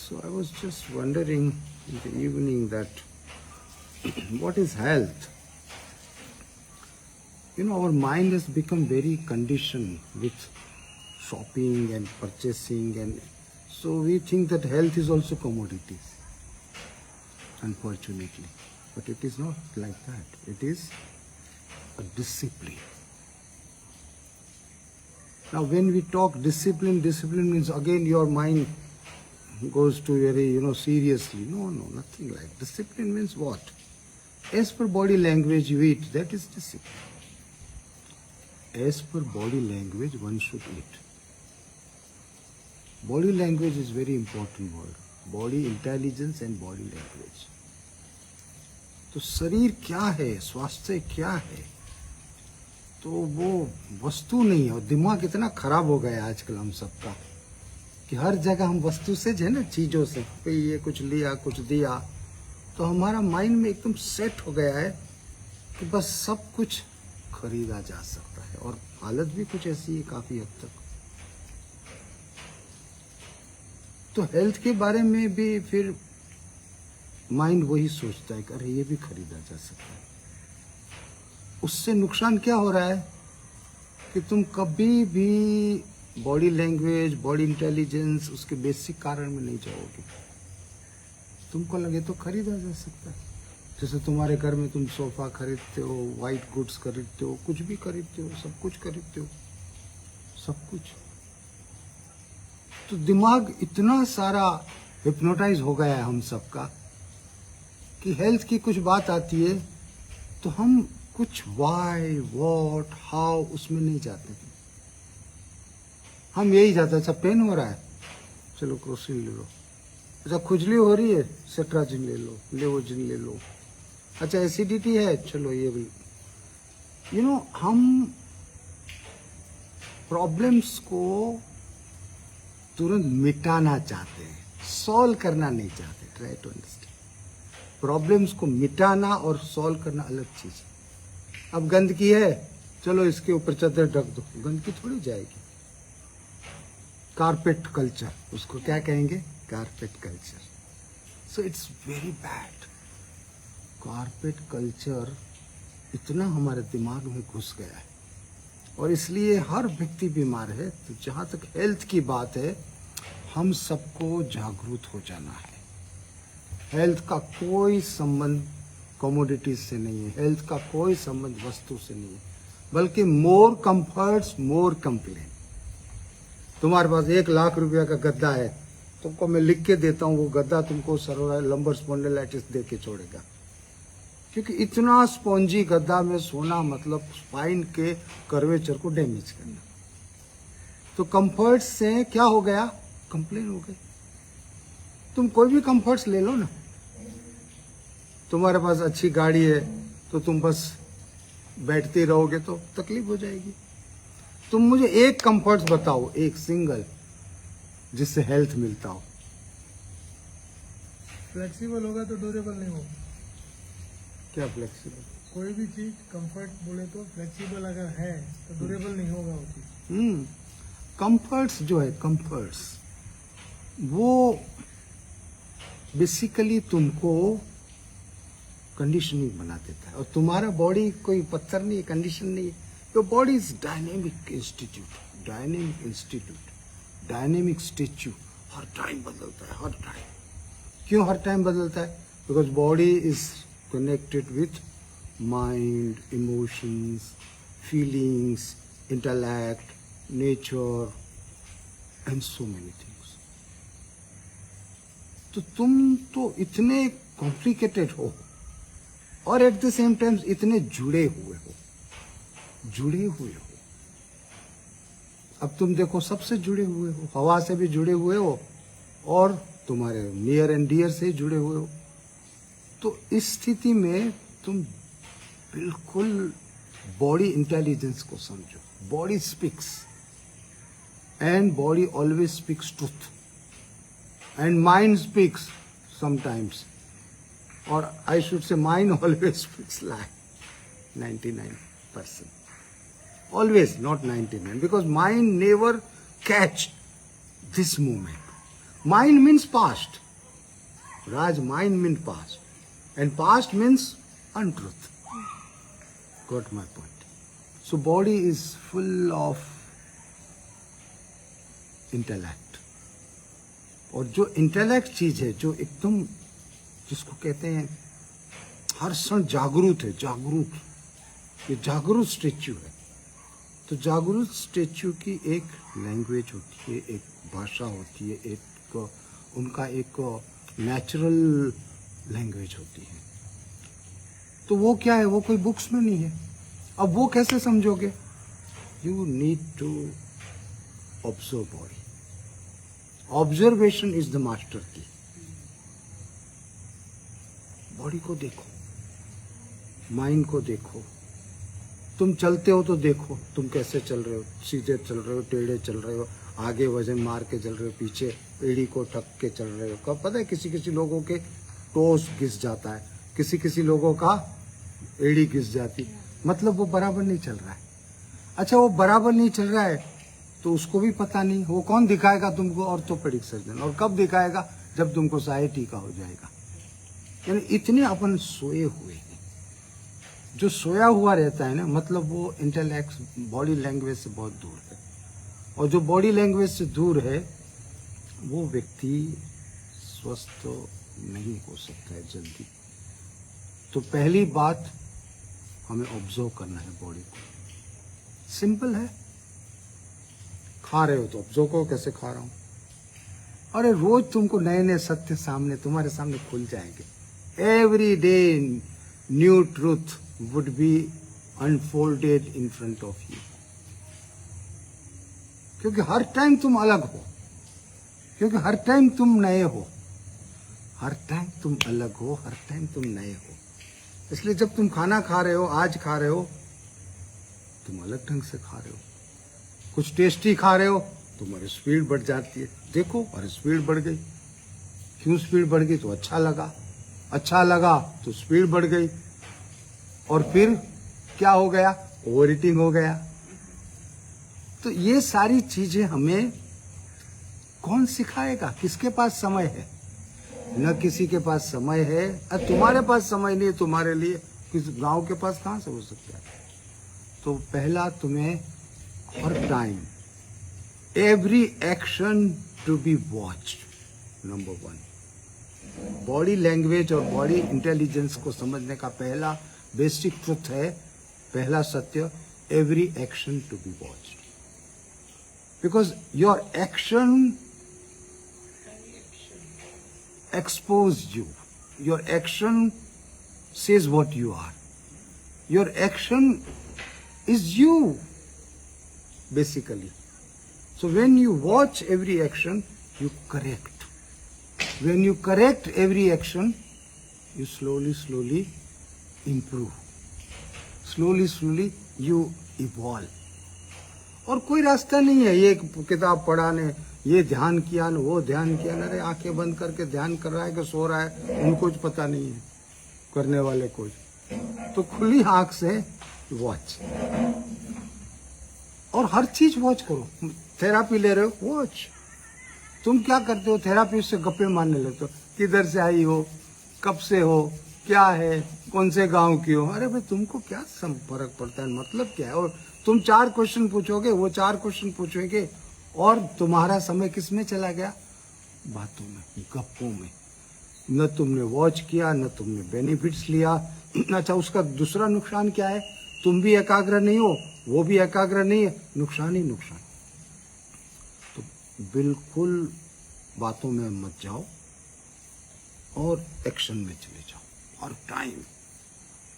So I was just wondering in the evening that what is health? Our mind has become very conditioned with shopping and purchasing, and so we think that health is also commodities, unfortunately. But it is not like that. It is a discipline. Now when we talk discipline means again your mind goes to very, seriously. No, nothing like. Discipline means what? As per body language you eat, that is discipline. As per body language one should eat. Body language is very important word. Body intelligence and body language. तो शरीर क्या है, स्वास्थ्य क्या है, तो वो वस्तु नहीं है. और दिमाग इतना खराब हो गया है आजकल हम सबका कि हर जगह हम वस्तु से जो है ना, चीजों से, कोई ये कुछ लिया कुछ दिया, तो हमारा माइंड में एकदम सेट हो गया है कि बस सब कुछ खरीदा जा सकता है. और हालत भी कुछ ऐसी है काफी हद तक. तो हेल्थ के बारे में भी फिर माइंड वही सोचता है कि अरे ये भी खरीदा जा सकता है. उससे नुकसान क्या हो रहा है कि तुम कभी भी बॉडी लैंग्वेज, बॉडी इंटेलिजेंस, उसके बेसिक कारण में नहीं जाओगे. तुमको लगे तो खरीदा जा सकता है. जैसे तुम्हारे घर में तुम सोफा खरीदते हो, वाइट गुड्स खरीदते हो, कुछ भी खरीदते हो, सब कुछ खरीदते हो, सब कुछ. तो दिमाग इतना सारा हिप्नोटाइज हो गया है हम सबका कि हेल्थ की कुछ बात आती है तो हम कुछ वाई, वॉट, हाउ उसमें नहीं जाते थे. हम यही जाते. अच्छा पेन हो रहा है, चलो क्रोसिन ले लो. अच्छा खुजली हो रही है, सेट्राजिन ले लो, लेवोजिन ले लो. अच्छा एसिडिटी है, चलो ये भी. हम प्रॉब्लम्स को तुरंत मिटाना चाहते हैं, सॉल्व करना नहीं चाहते. Try to understand. प्रॉब्लम्स को मिटाना और सॉल्व करना अलग चीज है. अब गंदगी है, चलो इसके ऊपर चादर ढक दो, गंदगी थोड़ी जाएगी. कारपेट कल्चर, उसको क्या कहेंगे? Carpet culture. So it's very bad. Carpet culture इतना हमारे दिमाग में घुस गया है और इसलिए हर व्यक्ति बीमार है. तो जहाँ तक हेल्थ की बात है, हम सबको जागरूक हो जाना है. हेल्थ का कोई संबंध कमोडिटीज से नहीं है. हेल्थ का कोई संबंध वस्तु से नहीं है, बल्कि मोर कंफर्ट्स मोर कंप्लेन. तुम्हारे पास 1 लाख रुपया का गद्दा है, तुमको मैं लिख के देता हूँ, वो गद्दा तुमको लंबर स्पॉन्डिलाइटिस दे के छोड़ेगा. क्योंकि इतना स्पॉन्जी गद्दा में सोना मतलब स्पाइन के कर्वेचर को डैमेज करना. तो कंफर्ट से क्या हो गया? कंप्लेन हो गई. तुम कोई भी कंफर्ट्स ले लो ना. तुम्हारे पास अच्छी गाड़ी है तो तुम बस बैठते रहोगे तो तकलीफ हो जाएगी. तुम मुझे एक कंफर्ट्स बताओ, एक सिंगल, जिससे हेल्थ मिलता हो. फ्लेक्सिबल होगा तो ड्यूरेबल नहीं होगा. क्या फ्लेक्सिबल? कोई भी चीज कंफर्ट बोले तो फ्लेक्सिबल अगर है तो ड्यूरेबल नहीं होगा वो चीज. कंफर्ट्स जो है, कंफर्ट्स वो बेसिकली तुमको कंडीशनिंग बना देता है. और तुम्हारा बॉडी कोई पत्थर नहीं है, कंडीशन नहीं है. Your body is dynamic institute, dynamic statue. Her time बदलता है, हर टाइम. क्यों हर टाइम बदलता है? Because body is connected with mind, emotions, feelings, intellect, nature and so many things. तो तुम तो इतने कॉम्प्लिकेटेड हो और एट द सेम टाइम इतने जुड़े हुए हो. अब तुम देखो, सबसे जुड़े हुए हो, हवा से भी जुड़े हुए हो और तुम्हारे नियर एंड डियर से जुड़े हुए हो. तो इस स्थिति में तुम बिल्कुल बॉडी इंटेलिजेंस को समझो. Body speaks and body always speaks truth and mind speaks sometimes, और I should say mind always speaks lie. 99% always, not 99, because mind never catch this moment. Mind means past. Raj, mind means past. And past means untruth. Got my point. So body is full of intellect. और जो intellect चीज है, जो एकदम जिसको कहते हैं हर क्षण जागरूक है, जागरूक, ये जागरूक स्टेच्यू है। तो जागरूक स्टेच्यू की एक लैंग्वेज होती है, एक भाषा होती है, एक उनका एक नेचुरल लैंग्वेज होती है। तो वो क्या है? वो कोई बुक्स में नहीं है। अब वो कैसे समझोगे? You need to observe body. Observation is the master key. Body को देखो, माइंड को देखो। तुम चलते हो तो देखो तुम कैसे चल रहे हो, सीधे चल रहे हो, टेढ़े चल रहे हो, आगे वजन मार के चल रहे हो, पीछे एड़ी को ठक के चल रहे हो। कब पता है किसी किसी लोगों के टोस घिस जाता है, किसी किसी लोगों का एड़ी घिस जाती, मतलब वो बराबर नहीं चल रहा है। अच्छा, वो बराबर नहीं चल रहा है तो उसको भी पता नहीं। वो कौन दिखाएगा तुमको? Orthopaedic surgeon. और कब दिखाएगा? जब तुमको साइटी का हो जाएगा। यानी इतने अपन सोए हुए हैं। जो सोया हुआ रहता है ना, मतलब वो इंटेलेक्ट बॉडी लैंग्वेज से बहुत दूर है। और जो बॉडी लैंग्वेज से दूर है वो व्यक्ति स्वस्थ नहीं हो सकता है जल्दी। तो पहली बात हमें ऑब्जर्व करना है बॉडी को। सिंपल है। खा रहे हो तो ऑब्जर्व करो कैसे खा रहा हूं। अरे रोज तुमको नए नए सत्य तुम्हारे सामने खुल जाएंगे। Every day new truth would be unfolded in front of you. क्योंकि हर टाइम तुम अलग हो, क्योंकि हर टाइम तुम नए हो, हर टाइम तुम अलग हो, हर टाइम तुम नए हो। इसलिए जब तुम खाना खा रहे हो, आज खा रहे हो, तुम अलग ढंग से खा रहे हो। कुछ टेस्टी खा रहे हो, तुम्हारी स्पीड बढ़ जाती है। देखो, अरे स्पीड बढ़ गई। क्यों स्पीड बढ़ गई? तो अच्छा लगा तो स्पीड बढ़ गई। और फिर क्या हो गया? ओवर ईटिंग हो गया। तो ये सारी चीजें हमें कौन सिखाएगा? किसके पास समय है? न किसी के पास समय है। और तुम्हारे पास समय नहीं है तुम्हारे लिए, किस गांव के पास कहां से हो सकता है? तो पहला, तुम्हें हर time every action to be watched. Number 1, body language और बॉडी इंटेलिजेंस को समझने का पहला बेसिक ट्रुथ है, पहला सत्य, every action to be watched. Because your action expose you. Your action says what you are. Your action is you, basically. So when you watch every action, you correct. When you correct every action, you slowly improve. Slowly you evolve. और कोई रास्ता नहीं है ये किताब पढ़ा ने, ये ध्यान किया न, वो ध्यान किया न। अरे आंखें बंद करके ध्यान कर रहा है कि सो रहा है, उनको कुछ पता नहीं है, करने वाले कुछ। तो खुली आंख से वॉच, और हर चीज वॉच करो। थेरापी ले रहे हो, वॉच। तुम क्या करते हो? थेरापी से गप्पे मारने लगते हो। किधर से आई हो, कब से हो, क्या है, कौन से गांव की हो। अरे भाई तुमको क्या फर्क पड़ता है? मतलब क्या है? और तुम 4 क्वेश्चन पूछोगे, वो 4 क्वेश्चन पूछोगे, और तुम्हारा समय किस में चला गया? बातों में, गप्पों में। न तुमने वॉच किया, न तुमने बेनिफिट्स लिया। अच्छा, उसका दूसरा नुकसान क्या है? तुम भी एकाग्र नहीं हो, वो भी एकाग्र नहीं है, नुकसान ही नुकसान। तो बिल्कुल बातों में मत जाओ और एक्शन में चले जाओ। और टाइम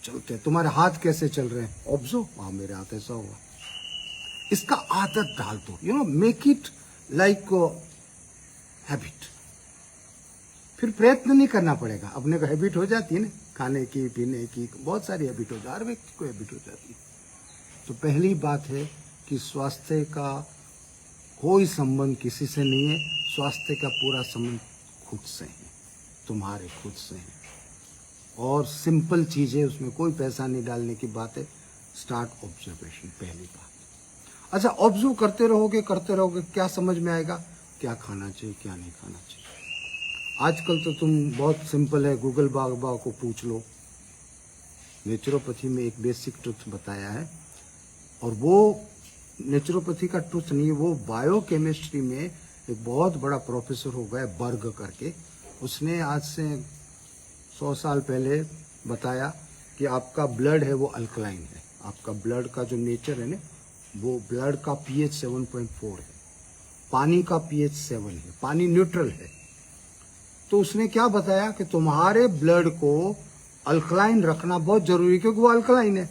चलते, तुम्हारे हाथ कैसे चल रहे हैं? ऑब्जर्व। हाँ, मेरे हाथ ऐसा हुआ। इसका आदत डाल दो, मेक इट लाइक हैबिट। फिर प्रयत्न नहीं करना पड़ेगा, अपने को हैबिट हो जाती है ना, खाने की, पीने की, बहुत सारी हैबिट हो जाती है, हर व्यक्ति को हैबिट हो जाती है। तो पहली बात है कि स्वास्थ्य का कोई संबंध किसी से नहीं है। स्वास्थ्य का पूरा संबंध खुद से है, तुम्हारे खुद से है। और सिंपल चीज है, उसमें कोई पैसा नहीं डालने की बात है। स्टार्ट ऑब्जर्वेशन, पहली बात। अच्छा, ऑब्जर्व करते रहोगे, क्या समझ में आएगा? क्या खाना चाहिए क्या नहीं खाना चाहिए। आजकल तो तुम बहुत सिंपल है, गूगल बाबा को पूछ लो, नेचुरोपैथी में एक बेसिक ट्रुथ बताया है। और वो नेचुरोपैथी का ट्रुथ नहीं, वो बायोकेमिस्ट्री में एक बहुत बड़ा प्रोफेसर हो गया बर्ग करके, उसने आज से 100 साल पहले बताया कि आपका ब्लड है वो अल्कलाइन है। आपका ब्लड का जो नेचर है ना, वो ब्लड का पीएच 7.4 है, पानी का पीएच 7 है, पानी न्यूट्रल है। तो उसने क्या बताया कि तुम्हारे ब्लड को अल्कलाइन रखना बहुत जरूरी है, क्योंकि वो अल्कलाइन है।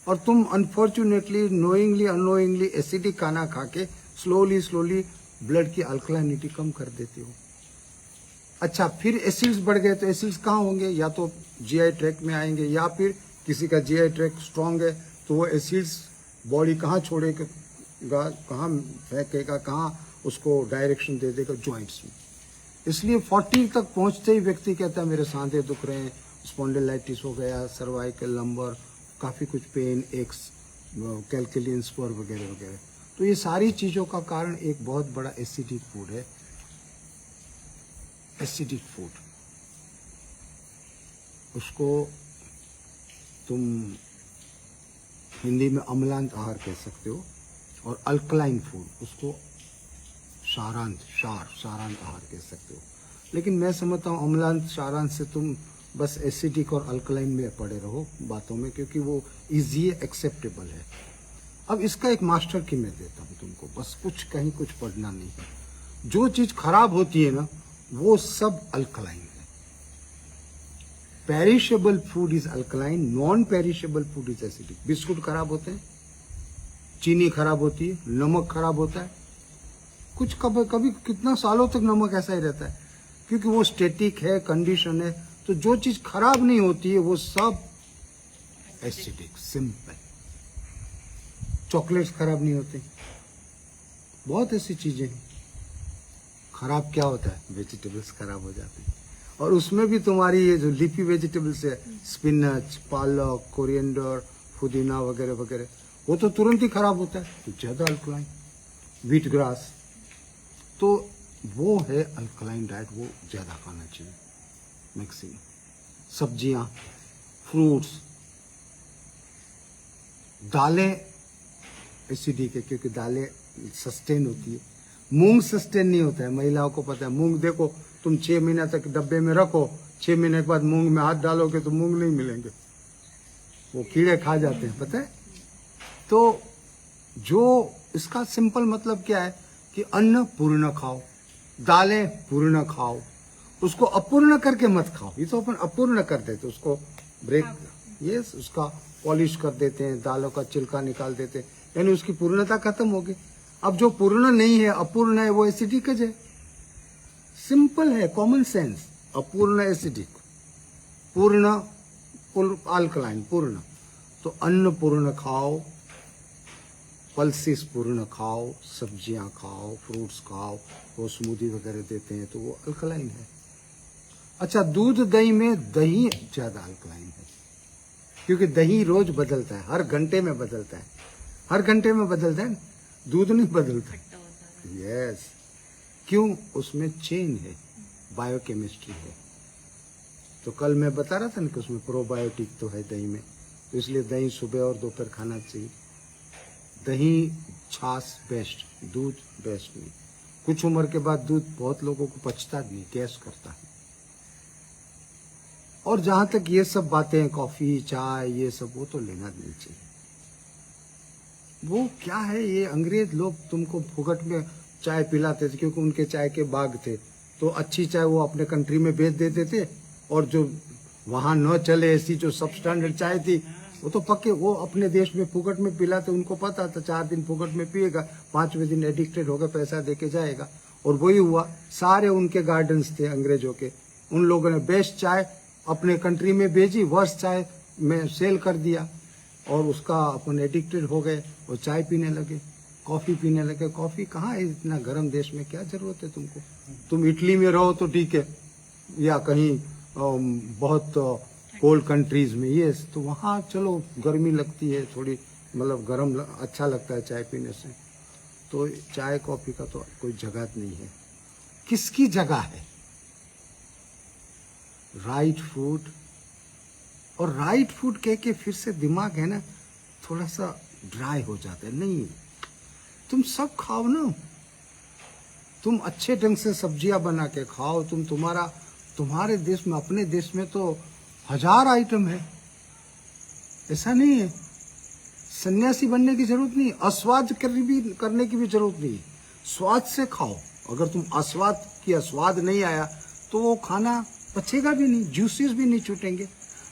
और तुम अनफॉर्चुनेटली नोइंगली अननोइंगली एसिडिक खाना खा के स्लोली ब्लड की अल्कलाइनिटी कम कर देते हो। अच्छा, फिर एसिड्स बढ़ गए तो एसिड्स कहाँ होंगे? या तो जीआई ट्रैक्ट में आएंगे, या फिर किसी का जीआई ट्रैक्ट स्ट्रांग है तो वो एसिड्स बॉडी कहाँ छोड़ेगा, कहाँ फेंकेगा, कहाँ उसको डायरेक्शन दे देगा? जॉइंट्स में। इसलिए 40 तक पहुंचते ही व्यक्ति कहता है मेरे सांधे दुख रहे हैं, स्पॉन्डिलाइटिस हो गया, सर्वाइकल लंबर, काफ़ी कुछ पेन, एक्स कैलकुलियन स्पर वगैरह वगैरह। तो ये सारी चीज़ों का कारण एक बहुत बड़ा एसिडिक फूड है। एसिडिक फूड, उसको तुम हिंदी में अम्लांत आहार कह सकते हो, और अल्कलाइन फूड उसको सारांत आहार कह सकते हो। लेकिन मैं समझता हूँ अम्लांत सारांत से तुम बस एसिडिक और अल्कलाइन में पड़े रहो बातों में, क्योंकि वो इजी एक्सेप्टेबल है। अब इसका एक मास्टर की मैं देता हूँ तुमको, बस कुछ कहीं कुछ पढ़ना नहीं है। जो चीज खराब होती है ना, वो सब अल्कलाइन है। Perishable food is alkaline, non perishable food is acidic. Biscuit खराब होते हैं, चीनी खराब होती है, नमक खराब होता है, कुछ कभी कितना सालों तक नमक ऐसा ही रहता है, क्योंकि वो स्टेटिक है, कंडीशन है। तो जो चीज खराब नहीं होती है वो सब एसिडिक, सिंपल। चॉकलेट्स खराब नहीं होते, बहुत ऐसी चीजें हैं। खराब क्या होता है? वेजिटेबल्स खराब हो जाते हैं। और उसमें भी तुम्हारी ये जो लीफी वेजिटेबल्स है, स्पिनच, पालक, कोरिएंडर, पुदीना वगैरह वगैरह, वो तो तुरंत ही खराब होता है, तो ज्यादा अल्कलाइन। व्हीट ग्रास, तो वो है अल्कलाइन डाइट, वो ज्यादा खाना चाहिए मैक्सिमम। सब्जियां, फ्रूट्स, दालें एसिडिक है, क्योंकि दालें सस्टेन होती है। मूंग सस्टेन नहीं होता है, महिलाओं को पता है। मूंग देखो, तुम 6 महीना तक डब्बे में रखो, 6 महीने के बाद मूंग में हाथ डालोगे तो मूंग नहीं मिलेंगे, वो कीड़े खा जाते हैं, पता है। तो जो इसका सिंपल मतलब क्या है कि अन्न पूर्ण खाओ, दालें पूर्ण खाओ, उसको अपूर्ण करके मत खाओ। ये तो अपन अपूर्ण कर देते, उसको ब्रेक, यस, उसका पॉलिश कर देते हैं, दालों का छिलका निकाल देते हैं, यानी उसकी पूर्णता खत्म हो गई। अब जो पूर्ण नहीं है, अपूर्ण है, वो एसिडिक है। सिंपल है, कॉमन सेंस। अपूर्ण एसिडिक, पूर्ण अल्कलाइन, पूर्ण। तो अन्न पूर्ण खाओ, पल्सेस पूर्ण खाओ, सब्जियां खाओ, फ्रूट्स खाओ, वो स्मूदी वगैरह देते हैं तो वो अल्कलाइन है। अच्छा, दूध दही में दही ज्यादा अल्कलाइन है, क्योंकि दही रोज बदलता है, हर घंटे में बदलता है, हर घंटे में बदलता है, दूध नहीं बदलता। यस, क्यों? उसमें चेन है, बायोकेमिस्ट्री है। तो कल मैं बता रहा था ना कि उसमें प्रोबायोटिक तो है दही में, तो इसलिए दही सुबह और दोपहर खाना चाहिए। दही, छाछ बेस्ट, दूध बेस्ट नहीं। कुछ उम्र के बाद दूध बहुत लोगों को पचता नहीं, गैस करता है। और जहां तक ये सब बातें, कॉफी, चाय, ये सब, वो तो लेना नहीं चाहिए। वो क्या है, ये अंग्रेज लोग तुमको फुकट में चाय पिलाते थे, क्योंकि उनके चाय के बाग थे। तो अच्छी चाय वो अपने कंट्री में बेच देते थे, और जो वहां न चले ऐसी जो सब स्टैंडर्ड चाय थी, वो तो पक्के वो अपने देश में फुकट में पिलाते। उनको पता था 4 दिन फुकट में पिएगा, 5वें दिन एडिक्टेड होगा, पैसा देके जाएगा। और वही हुआ, सारे उनके गार्डन्स थे अंग्रेजों के, उन लोगों ने बेस्ट चाय अपने कंट्री में भेजी, वर्स्ट चाय में सेल कर दिया, और उसका अपन एडिक्टेड हो गए और चाय पीने लगे, कॉफी पीने लगे। कॉफी कहाँ है इतना गर्म देश में, क्या जरूरत है तुमको? तुम इटली में रहो तो ठीक है, या कहीं बहुत कोल्ड कंट्रीज में, ये तो वहाँ चलो गर्मी लगती है थोड़ी, मतलब गर्म अच्छा लगता है चाय पीने से। तो चाय कॉफी का तो कोई जगह नहीं है। किसकी जगह है? Right food. और राइट फूड कह के फिर से दिमाग है ना थोड़ा सा ड्राई हो जाता है। नहीं, तुम सब खाओ ना, तुम अच्छे ढंग से सब्जियां बना के खाओ। तुम्हारे देश में, अपने देश में तो 1000 आइटम है, ऐसा नहीं है। सन्यासी बनने की जरूरत नहीं, अस्वाद करने की भी जरूरत नहीं। स्वाद से खाओ। अगर तुम स्वाद नहीं आया तो वो खाना पचेगा भी नहीं, जूसेस भी नहीं छूटेंगे।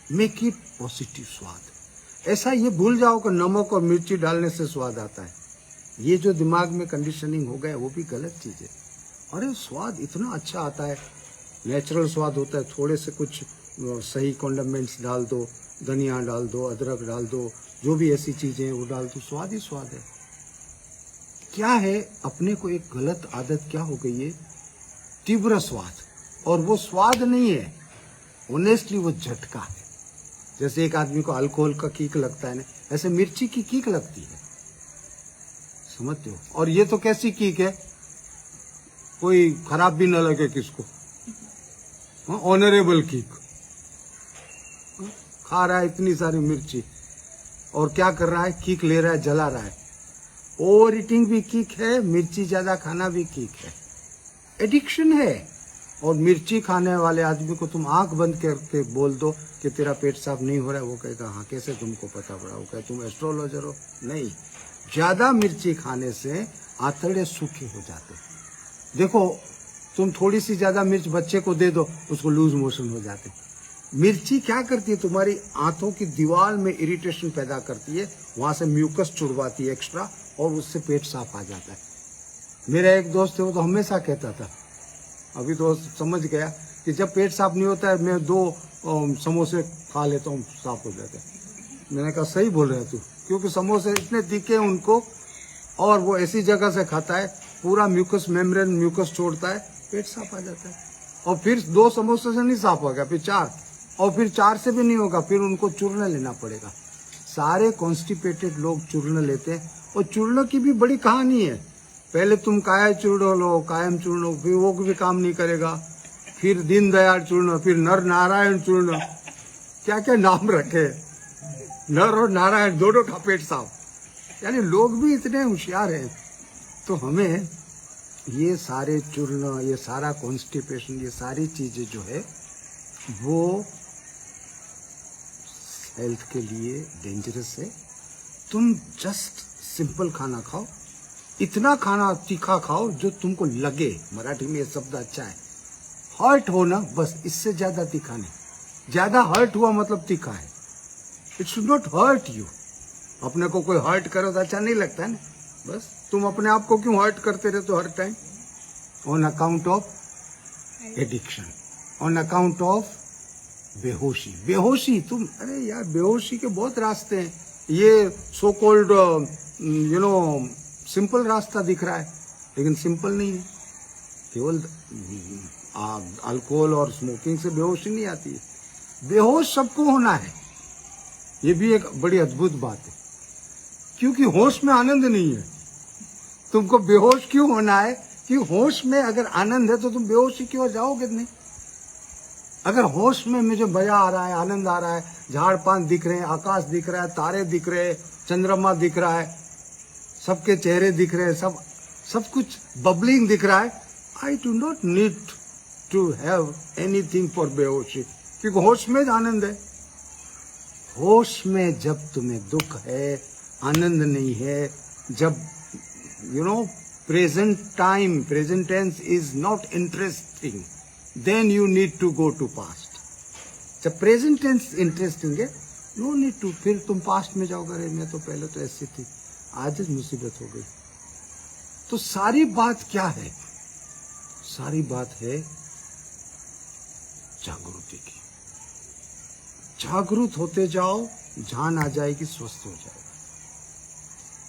मेक इट पॉजिटिव स्वाद। ऐसा ये भूल जाओ कि नमक और मिर्ची डालने से स्वाद आता है। ये जो दिमाग में कंडीशनिंग हो गया वो भी गलत चीज है। अरे स्वाद इतना अच्छा आता है, नेचुरल स्वाद होता है। थोड़े से कुछ सही कॉन्डिमेंट्स डाल दो, धनिया डाल दो, अदरक डाल दो, जो भी ऐसी चीजें हैं वो डाल दो, स्वाद ही स्वाद है। क्या है, अपने को एक गलत आदत क्या हो गई है, तीव्र स्वाद। और वो स्वाद नहीं है, ऑनेस्टली वो झटका है। जैसे एक आदमी को अल्कोहल का किक लगता है ना, ऐसे मिर्ची की किक लगती है, समझते हो। और ये तो कैसी किक है, कोई खराब भी न लगे किसको, ऑनरेबल किक। खा रहा है इतनी सारी मिर्ची और क्या कर रहा है, किक ले रहा है, जला रहा है। ओवर ईटिंग भी किक है, मिर्ची ज्यादा खाना भी किक है, एडिक्शन है। और मिर्ची खाने वाले आदमी को तुम आंख बंद करके बोल दो कि तेरा पेट साफ नहीं हो रहा है, वो कहेगा हाँ कैसे तुमको पता पड़ा, वो कहे तुम एस्ट्रोलॉजर हो। नहीं, ज्यादा मिर्ची खाने से आंतड़े सूखे हो जाते। देखो, तुम थोड़ी सी ज्यादा मिर्च बच्चे को दे दो, उसको लूज मोशन हो जाते। मिर्ची क्या करती है, तुम्हारी आंतों की दीवार में इरिटेशन पैदा करती है, वहां से म्यूकस छुड़वाती है एक्स्ट्रा, और उससे पेट साफ आ जाता है। मेरा एक दोस्त है, वो तो हमेशा कहता था, अभी तो समझ गया कि जब पेट साफ नहीं होता है, मैं 2 समोसे खा लेता हूँ, साफ हो जाता है। मैंने कहा सही बोल रहे तू, क्योंकि समोसे इतने तीखे हैं उनको, और वो ऐसी जगह से खाता है, पूरा म्यूकस मेम्ब्रेन म्यूकस छोड़ता है, पेट साफ आ जाता है। और फिर 2 समोसे से नहीं साफ होगा, फिर 4, और फिर 4 से भी नहीं होगा, फिर उनको चूर्ण लेना पड़ेगा। सारे कॉन्स्टिपेटेड लोग चूर्ण लेते हैं, और चूर्ण की भी बड़ी कहानी है। पहले तुम काया चूर्ण लो, कायम चूर्ण लो, फिर वो भी काम नहीं करेगा, फिर दीनदयाल चूर्ण, फिर नर नारायण चूर्ण, क्या क्या नाम रखे, नर और नारायण दोनों का पेट साफ। यानी लोग भी इतने होशियार हैं। तो हमें ये सारे चूर्ण, ये सारा कॉन्स्टिपेशन, ये सारी चीजें जो है वो हेल्थ के लिए डेंजरस है। तुम जस्ट सिंपल खाना खाओ, इतना खाना तीखा खाओ जो तुमको लगे, मराठी में ये शब्द अच्छा है, हर्ट हो ना, बस, इससे ज्यादा तीखा नहीं। ज्यादा हर्ट हुआ मतलब तीखा है। It should not hurt you. अपने को कोई हर्ट करो तो अच्छा नहीं लगता है ना, बस तुम अपने आप को क्यों हर्ट करते रहते हो हर time, on account of addiction, on account of बेहोशी। बेहोशी तुम, अरे यार बेहोशी के बहुत रास्ते हैं। ये सो कॉल्ड सिंपल रास्ता दिख रहा है, लेकिन सिंपल नहीं है। केवल अल्कोहल और स्मोकिंग से बेहोशी नहीं आती है। बेहोश सबको होना है, ये भी एक बड़ी अद्भुत बात है, क्योंकि होश में आनंद नहीं है। तुमको बेहोश क्यों होना है, कि होश में अगर आनंद है तो तुम बेहोशी की ओर जाओगे नहीं। अगर होश में मुझे मजा आ रहा है, आनंद आ रहा है, झाड़ पान दिख रहे हैं, आकाश दिख रहा है, तारे दिख रहे हैं, चंद्रमा दिख रहा है, सबके चेहरे दिख रहे हैं, सब कुछ बबलिंग दिख रहा है, I do not need to have anything for बेहोशी, क्योंकि होश में आनंद है। होश में जब तुम्हें दुख है, आनंद नहीं है, जब present time, present tense is not interesting, then you need to go to past. जब प्रेजेंट टेंस इंटरेस्टिंग है, नो नीड टू, फिर तुम पास्ट में जाओगे, अरे मैं तो पहले तो ऐसी थी, आज मुसीबत हो गई। तो सारी बात क्या है, सारी बात है जागृति की। जागरूक होते जाओ, जान आ जाएगी, स्वस्थ हो जाएगा।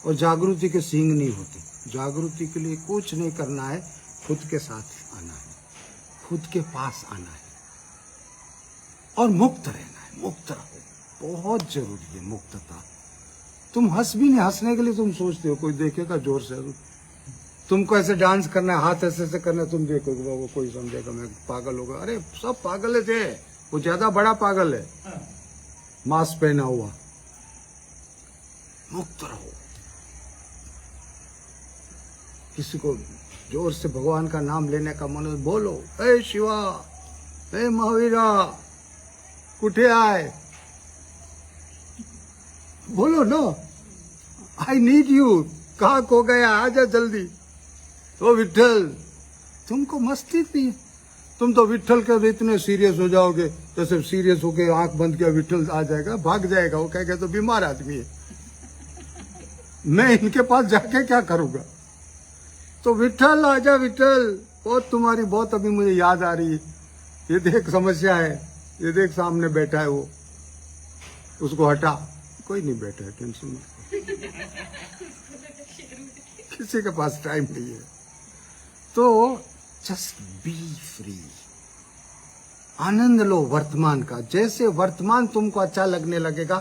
और जागृति के सींग नहीं होते। जागृति के लिए कुछ नहीं करना है, खुद के साथ आना है, खुद के पास आना है और मुक्त रहना है। मुक्त रहो, बहुत जरूरी है मुक्तता। तुम हंस भी नहीं, हंसने के लिए तुम सोचते हो कोई देखेगा जोर से, तुमको ऐसे डांस करना है, हाथ ऐसे ऐसे करना है, तुम देखोगे वो कोई समझेगा मैं पागल होगा। अरे सब पागल थे, वो ज्यादा बड़ा पागल है, मास्क पहना हुआ। मुक्त रहो। किसी को जोर से भगवान का नाम लेने का मन हो, बोलो, हे शिवा, हे महावीरा, कुठे आए, बोलो ना, आई नीड यू, कहाँ खो गया, आजा जल्दी। तो विठल, तुमको मस्ती थी, तुम तो विठल के इतने सीरियस हो जाओगे, तो सिर्फ सीरियस होके आंख बंद किया, विठल आ जाएगा, भाग जाएगा, वो कहेगा तो बीमार आदमी है, मैं इनके पास जाके क्या करूंगा। तो विठल आजा विठल, बहुत तुम्हारी बहुत अभी मुझे याद आ रही है, ये देख समस्या है, ये देख सामने बैठा है वो, उसको हटा। कोई नहीं बैठा है, टेंशन नहीं, किसी के पास टाइम नहीं है। तो जस्ट बी फ्री, आनंद लो वर्तमान का। जैसे वर्तमान तुमको अच्छा लगने लगेगा,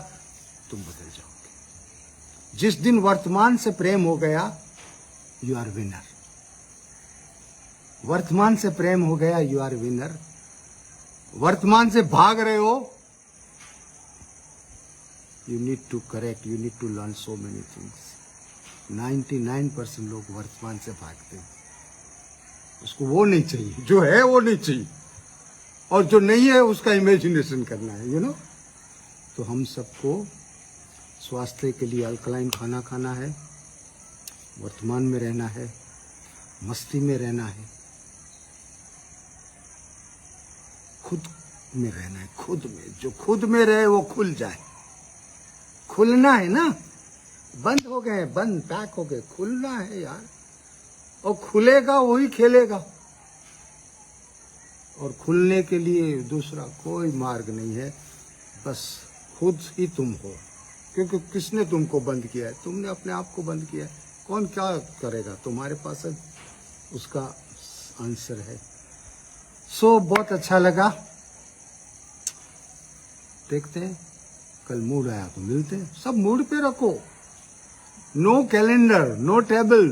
तुम बदल जाओगे। जिस दिन वर्तमान से प्रेम हो गया, यू आर विनर। वर्तमान से प्रेम हो गया, यू आर विनर। वर्तमान से भाग रहे हो, you need to correct, you need to learn so many things. 99% लोग वर्तमान से भागते हैं, उसको वो नहीं चाहिए, जो है वो नहीं चाहिए, और जो नहीं है उसका इमेजिनेशन करना है, यू नो। तो हम सबको स्वास्थ्य के लिए अल्कलाइन खाना खाना है, वर्तमान में रहना है, मस्ती में रहना है, खुद में रहना है, खुद में। जो खुद में रहे वो खुल जाए, खुलना है ना। बंद हो गए, बंद पैक हो गए, खुलना है यार, और खुलेगा वही खेलेगा। और खुलने के लिए दूसरा कोई मार्ग नहीं है, बस खुद ही तुम हो। क्योंकि किसने तुमको बंद किया है? तुमने अपने आप को बंद किया है। कौन क्या करेगा? तुम्हारे पास है, उसका आंसर है। सो बहुत अच्छा लगा, देखते हैं कल मूड आया तो मिलते हैं। सब मूड पे रखो, no calendar, no table,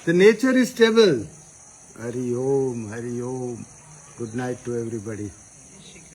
the nature is table. Hari Om, Hari Om. Good night to everybody.